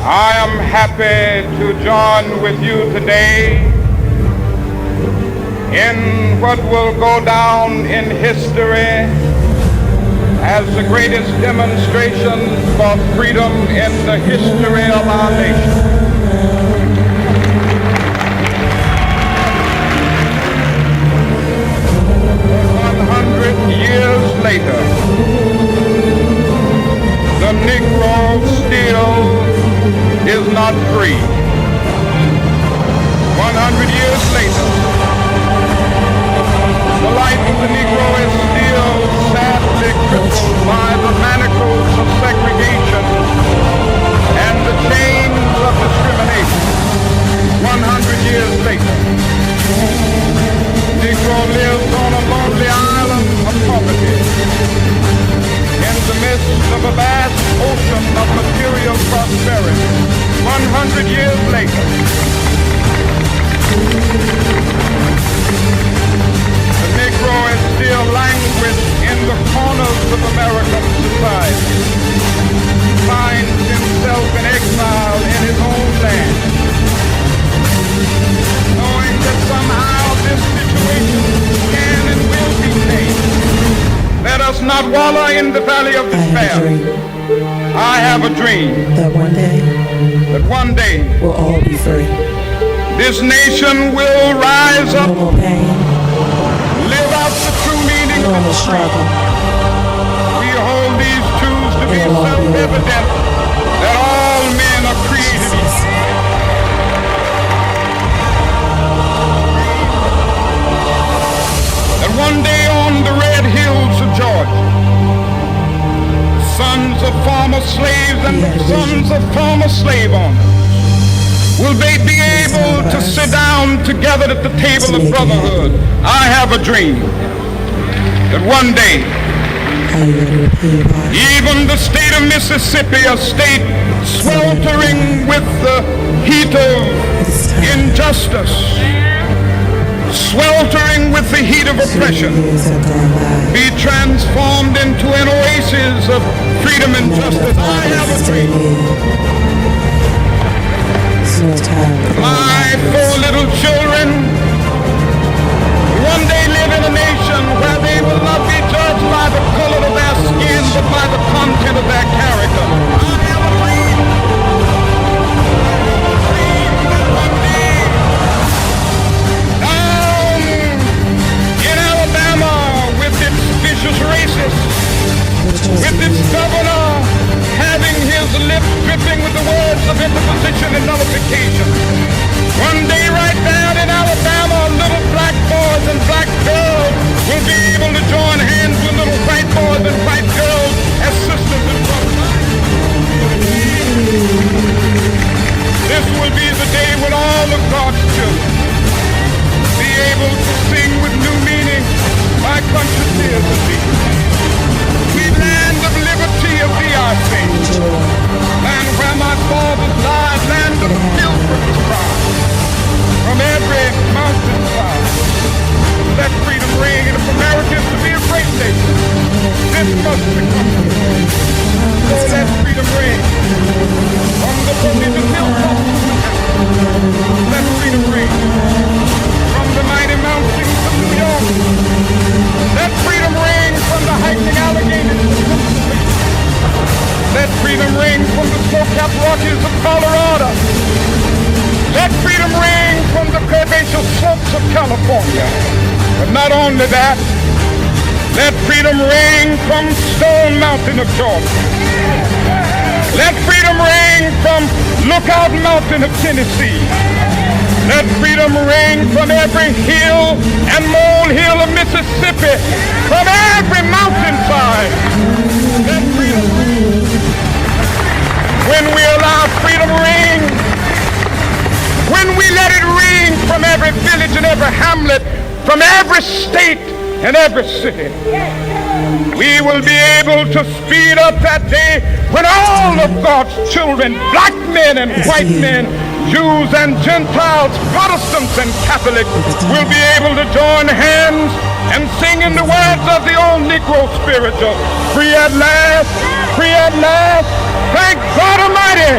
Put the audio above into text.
I am happy to join with you today in what will go down in history as the greatest demonstration for freedom in the history of our nation. 100 years later, the Negro still is not free. 100 years later, the life of the Negro is still sadly crippled by the manacles of segregation and the chains of discrimination. 100 years later, Negro lives on a lonely island of poverty in the midst of a vast ocean of material prosperity. 100 years later, the Negro is still languished in the corners of American society, finds himself in exile in his own land, knowing that somehow this situation can and will be changed. Let us not wallow in the valley of despair. I have a dream that one day we'll all be free. This nation will rise up, no more pain, live out the true meaning no of more struggle. We hold these truths to be self-evident that all men are created equal. That one day on the red hills of Georgia, sons of former slaves and sons of former slave owners will they be able to sit down together at the table of brotherhood. I have a dream that one day even the state of Mississippi, a state sweltering with the heat of injustice, sweltering with the heat of oppression, be transformed into an oasis of freedom and justice. I have a dream. My 4 little children one day live in a nation where they will not be judged by the color of their skin, but by the content of their character. I have a dream. That one day, down in Alabama, with its vicious racists, with its governor having his lips dripping with the words of interposition and nullification. One day right down in Alabama, little black boys and black girls will be able to join hands with little white boys and white girls as sisters and brothers. This will be the day when all of God's children be able to sing with new meaning, my country tears of thee. We land of liberty of thee I sing. Land where my fathers died, land of pilgrims cry. From every mountainside, let freedom ring, and if America is to be a great nation, this must become true. So let freedom ring. From the Bolivian hilltops, let freedom ring. From the mighty mountains of New York, let freedom ring. From the hiking Alleghenies of Mississippi, let freedom ring. From the snow-capped Rockies of Colorado, let freedom ring. From the curvaceous slopes of California. But not only that, let freedom ring from Stone Mountain of Georgia. Let freedom ring from Lookout Mountain of Tennessee. Let freedom ring from every hill and molehill of Mississippi, from every mountainside. Let freedom ring. When we allow freedom ring, when we let it ring from every village and every hamlet, from every state and every city, we will be able to speed up that day when all of God's children, black men and white men, Jews and Gentiles, Protestants and Catholics, will be able to join hands and sing in the words of the old Negro spiritual, free at last, thank God Almighty.